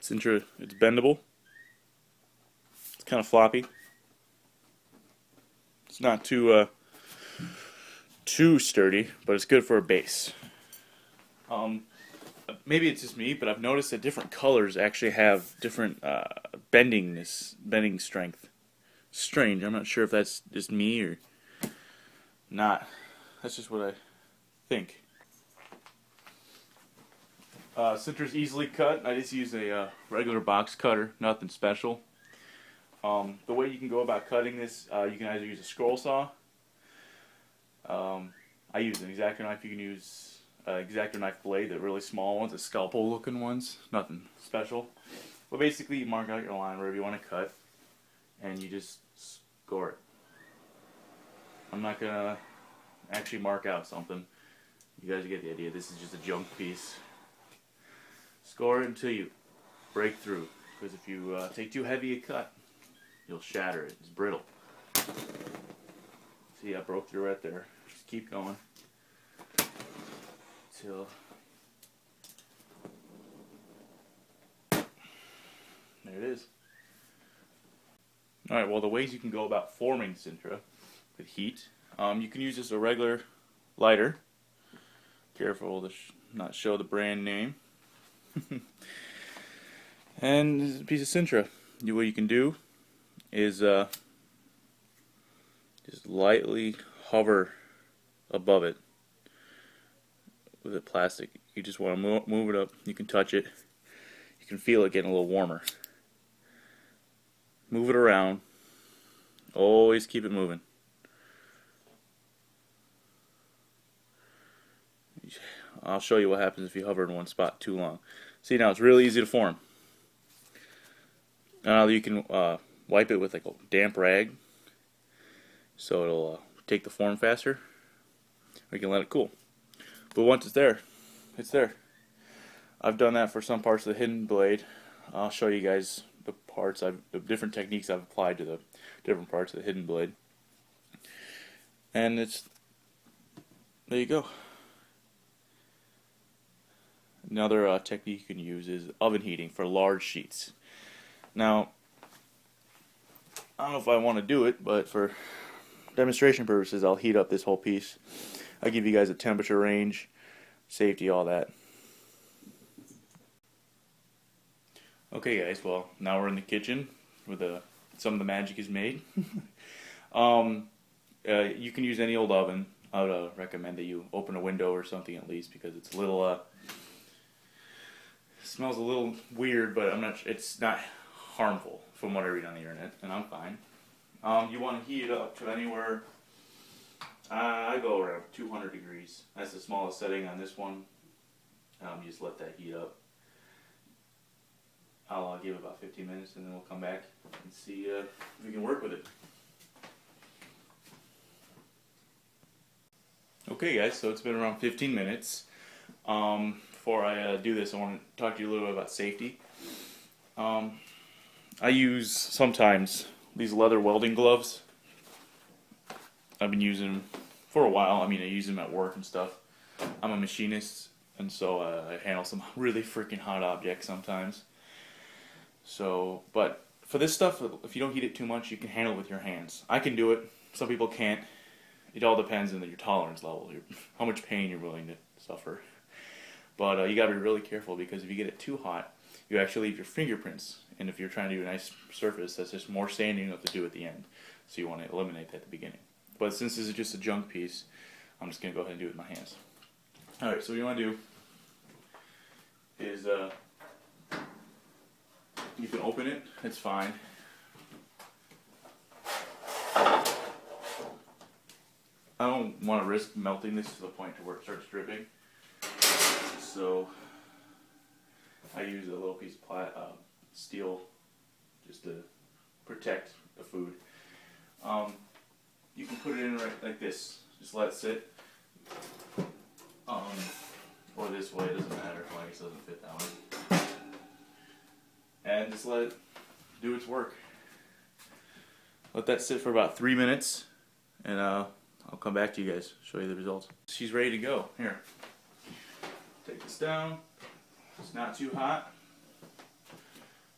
Sintra, it's bendable. It's kind of floppy. It's not too sturdy, but it's good for a base. Maybe it's just me, but I've noticed that different colors actually have different bending strength. Strange. I'm not sure if that's just me or not. That's just what I think. Sintra's easily cut. I just use a regular box cutter, nothing special. The way you can go about cutting this, you can either use a scroll saw. I use an X-Acto knife. You can use X-Acto knife blade, the really small ones, the scalpel looking ones. Nothing special. But basically you mark out your line wherever you want to cut and you just score it. I'm not going to actually mark out something. You guys get the idea. This is just a junk piece. Score it until you break through. Because if you take too heavy a cut, you'll shatter it. It's brittle. See, I broke through right there. Just keep going till there it is. Alright, well, the ways you can go about forming Sintra with heat, you can use just a regular lighter. Careful to not show the brand name. And this is a piece of Sintra. What you can do is just lightly hover above it with the plastic. You just want to move it up. You can touch it. You can feel it getting a little warmer. Move it around. Always keep it moving. I'll show you what happens if you hover in one spot too long. See, now it's really easy to form. Now you can wipe it with like a damp rag so it'll take the form faster. Or you can let it cool. But once it's there, it's there. I've done that for some parts of the hidden blade. I'll show you guys the different techniques I've applied to the different parts of the hidden blade. And there you go. Another technique you can use is oven heating for large sheets. Now, I don't know if I want to do it, but for demonstration purposes, I'll heat up this whole piece. I'll give you guys a temperature range, safety, all that. Okay guys, well, now we're in the kitchen where some of the magic is made. You can use any old oven. I would recommend that you open a window or something at least, because it's a little smells a little weird, but it's not harmful from what I read on the internet, and I'm fine. You want to heat it up to anywhere, I go around 200 degrees. That's the smallest setting on this one. You just let that heat up. I'll give it about 15 minutes and then we'll come back and see if we can work with it. Okay guys, so it's been around 15 minutes. Before I do this, I want to talk to you a little bit about safety. I use sometimes these leather welding gloves. I've been using them for a while. I mean, I use them at work and stuff. I'm a machinist, and so I handle some really freaking hot objects sometimes. So, but for this stuff, if you don't heat it too much, you can handle it with your hands. I can do it. Some people can't. It all depends on your tolerance level, how much pain you're willing to suffer. But you got to be really careful, because if you get it too hot, you actually leave your fingerprints. And if you're trying to do a nice surface, that's just more sanding you have to do at the end. So you want to eliminate that at the beginning. But since this is just a junk piece, I'm just going to go ahead and do it with my hands. Alright, so what you want to do is you can open it, it's fine. I don't want to risk melting this to the point to where it starts dripping. So I use a little piece of steel just to protect the food. You can put it in right like this. Just let it sit. Or this way, it doesn't matter. Well, I guess it doesn't fit that way. And just let it do its work. Let that sit for about 3 minutes, and I'll come back to you guys, show you the results. She's ready to go. Here. Take this down. It's not too hot.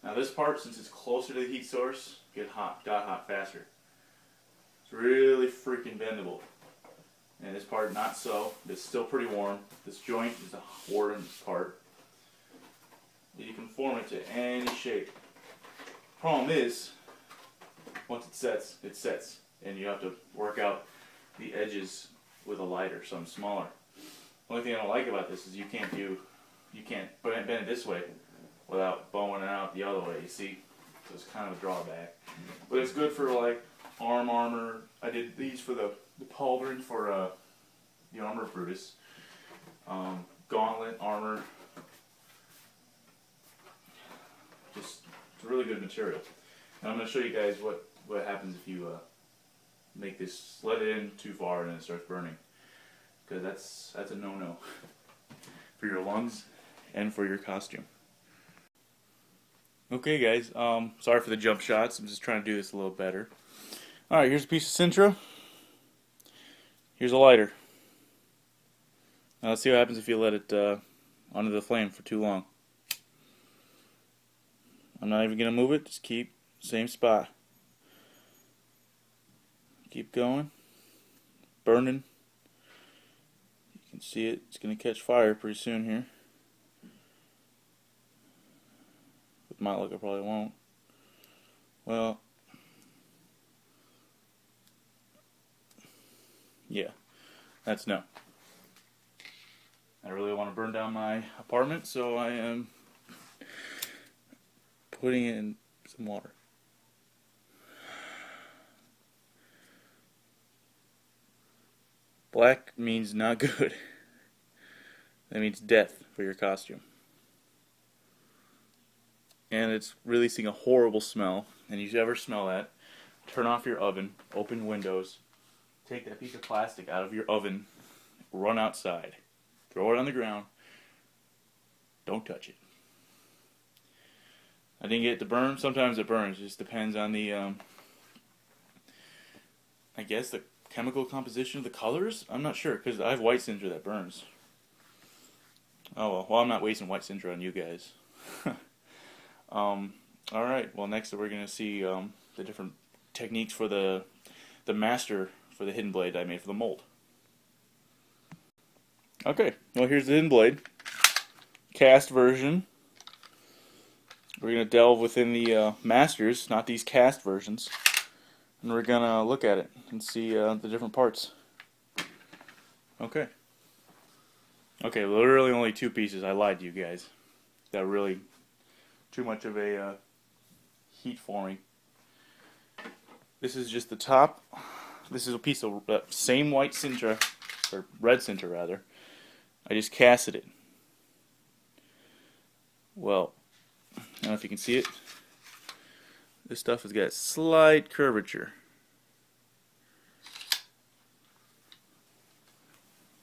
Now this part, since it's closer to the heat source, got hot faster. It's really freaking bendable. And this part not so. It's still pretty warm. This joint is a warm part. You can form it to any shape. Problem is, once it sets, and you have to work out the edges with a lighter, something smaller. Only thing I don't like about this is you can't bend it this way without bowing it out the other way, you see? So it's kind of a drawback. But it's good for like armor. I did these for the pauldron for the armor Brutus. Gauntlet armor. Just, it's a really good material. And I'm going to show you guys what happens if you make this, let it in too far and then it starts burning. Because that's a no-no for your lungs and for your costume. Okay guys, sorry for the jump shots. I'm just trying to do this a little better. Alright, here's a piece of Sintra. Here's a lighter. Now let's see what happens if you let it under the flame for too long. I'm not even going to move it, just keep same spot. Keep going. Burning. You can see it. It's going to catch fire pretty soon here. It might look, it probably won't. Well, yeah, that's no. I really want to burn down my apartment, so I am putting in some water. Black means not good. That means death for your costume. And it's releasing a horrible smell. And if you ever smell that, turn off your oven, open windows, take that piece of plastic out of your oven, run outside, throw it on the ground, don't touch it. I didn't get it to burn. Sometimes it burns. It just depends on the, I guess, the chemical composition of the colors? I'm not sure, because I have white Sintra that burns. Oh well, I'm not wasting white Sintra on you guys. Alright, well next we're going to see the different techniques for the master for the hidden blade I made for the mold. Okay, well here's the hidden blade. Cast version. We're going to delve within the masters, not these cast versions. And we're going to look at it and see the different parts. Okay. Okay, literally only two pieces. I lied to you guys. That really too much of a heat forming. This is just the top. This is a piece of same white Sintra, or red Sintra rather. I just casted it. Well, I don't know if you can see it. This stuff has got slight curvature.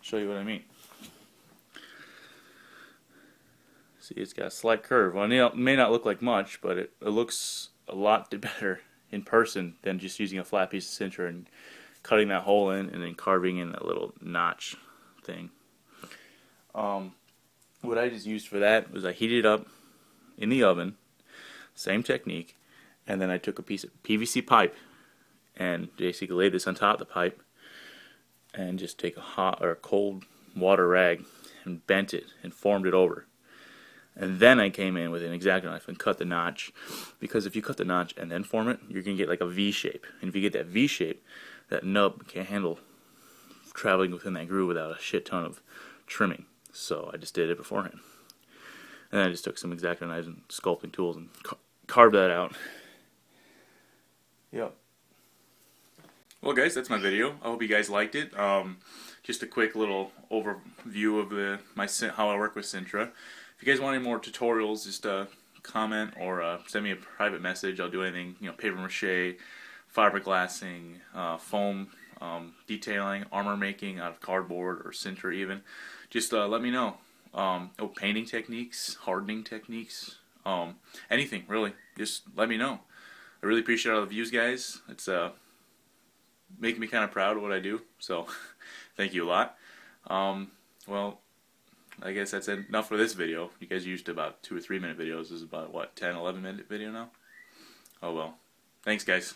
Show you what I mean. See, it's got a slight curve. Well, it may not look like much, but it looks a lot better in person than just using a flat piece of Sintra and cutting that hole in and then carving in that little notch thing. What I just used for that was I heated it up in the oven, same technique, and then I took a piece of PVC pipe and basically laid this on top of the pipe and just take a hot or a cold water rag and bent it and formed it over. And then I came in with an X-Acto knife and cut the notch, because if you cut the notch and then form it, you're going to get like a V shape. And if you get that V shape, that nub can't handle traveling within that groove without a shit ton of trimming. So I just did it beforehand. And then I just took some X-Acto knives and sculpting tools and carved that out. Yep. Well guys, that's my video. I hope you guys liked it. Just a quick little overview of how I work with Sintra. If you guys want any more tutorials, just comment or send me a private message. I'll do anything, paper mache, fiberglassing, foam detailing, armor making out of cardboard or Sintra even. Just let me know. Painting techniques, hardening techniques, anything really. Just let me know. I really appreciate all the views, guys. It's making me kind of proud of what I do. So thank you a lot. Well, I guess that's enough for this video. You guys used about 2 or 3 minute videos. This is about, what, 10, 11 minute video now? Oh well. Thanks, guys.